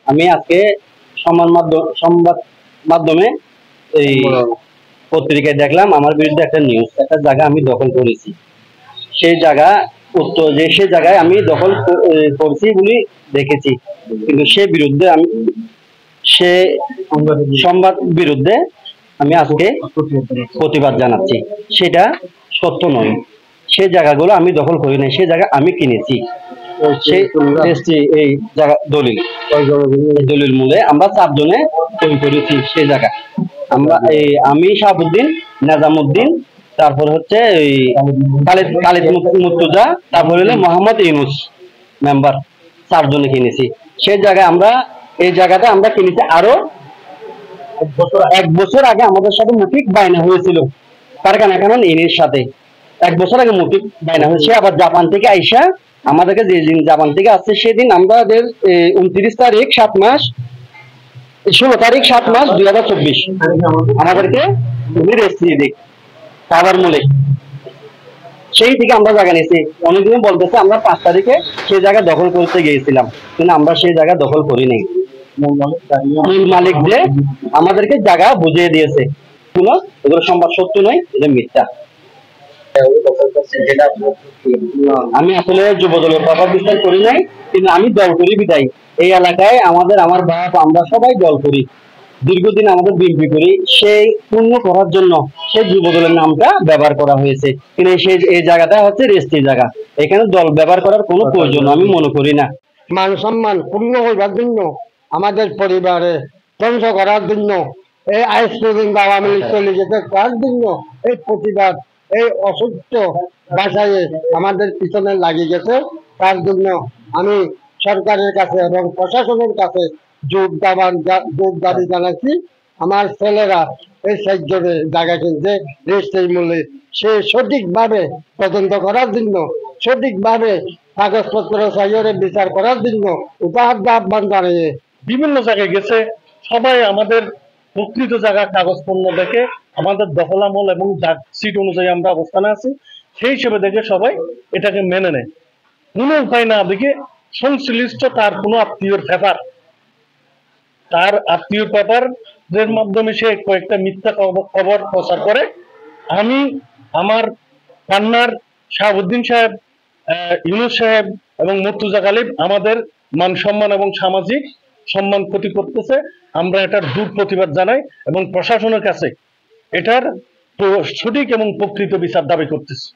আমি আজকে সংবাদ মাধ্যমে এই পত্রিকায় দেখলাম আমার বিরুদ্ধে একটা নিউজ, একটা জায়গা আমি দখল করেছি। সেই জায়গা সে জায়গায় আমি দখল করেছি বলে দেখেছি, কিন্তু সে বিরুদ্ধে আমি সে সংবাদ বিরুদ্ধে আমি আজকে প্রতিবাদ জানাচ্ছি। সেটা সত্য নয়, সে জায়গাগুলো আমি দখল করি নাই, সে জায়গা আমি কিনেছি। এই জায়গা দলিল মূলে আমরা 4 জনে তৈরি করেছি সেই জায়গা। আমি শাহাবুদ্দিন, নাজামুদ্দিন, তারপর হচ্ছে খালিদ মুর্তজা, তারপর হলো মোহাম্মদ ইউনুস মেম্বার, 4 জনে কিনেছি সেই জায়গায়। এই জায়গাটা আমরা কিনেছি আরো 1 বছর আগে। আমাদের সাথে মুফিক বায়না হয়েছিল কারখানা কারণ এর সাথে 1 বছর আগে মুফিক বায়না হয়েছে। আবার জাপান থেকে আইসা আমাদেরকে যেদিন জাপান থেকে আসছে সেদিন আমাদের 29 তারিখ 7 মাস 16 তারিখ 7 মাস 2024 আমাদেরকে রেস্ট্রি দিক খাবার মূলে সেই থেকে আমরা জায়গা নিয়েছি। অনেকদিন বলতেছে আমরা 5 তারিখে সেই জায়গা দখল করতে গিয়েছিলাম, কিন্তু আমরা সেই জায়গা দখল করি নাই। মূল মালিক যে আমাদেরকে জায়গা বুঝিয়ে দিয়েছে। এগুলো সংবাদ সত্য নয়, এটা মিথ্যা। আমি আসলে যুব দলের প্রভাব বিস্তার করি নাই, কিন্তু আমি দল করি বিদায় এই এলাকায় আমার বাপ আমরা সবাই দল করি, দীর্ঘদিন আমাদের বিএনপি করি। সেই পূর্ণ করার জন্য সেই যুব দলের নামটা ব্যবহার করা হয়েছে, কিন্তু এই জায়গাটা হচ্ছে রেস্ট্রি জায়গা, এখানে দল ব্যবহার করার কোনো প্রয়োজন আমি মনে করি না। মান সম্মান পূর্ণ হইবার জন্য, আমাদের পরিবারে ধ্বংস করার জন্য, এই আইস পর্যন্ত আওয়ামী লীগ চলে যেতে তার জন্য এই প্রতিবাদ, এই অসত্য ভাষায় আমাদের পিছনে লাগিয়ে গেছে। তার জন্য আমি সরকারের কাছে এবং প্রশাসনের কাছে জোর দাবি জানাচ্ছি। আমার ছেলেরা এই 4 জনের জায়গা কিনছে রেজিস্ট্রির মূল্যে, সে সঠিকভাবে তদন্ত করার জন্য, সঠিকভাবে কাগজপত্র সহজে বিচার করার জন্য উপাহার্য আহ্বান জানিয়ে বিভিন্ন জায়গায় গেছে। সবাই আমাদের প্রকৃত জায়গা কাগজপত্র দেখে আমাদের দখলামল এবং সিট অনুযায়ী আমরা অবস্থানে আছি, সেই হিসেবে দেখে সবাই এটাকে মেনে নেয়। কোনো উপায় না দেখে সংশ্লিষ্ট তার কোনো আত্মীয় পেপারের মাধ্যমে সে কয়েকটা মিথ্যা খবর প্রচার করে। আমি আমার পান্নার শাহাবুদ্দিন সাহেব, ইউনুস সাহেব এবং মুর্তজা গালিব আমাদের মান সম্মান এবং সামাজিক সম্মান ক্ষতি করতেছে। আমরা এটার দূর প্রতিবাদ জানাই এবং প্রশাসনের কাছে এটার সঠিক এবং প্রকৃত বিচার দাবি করতেছি।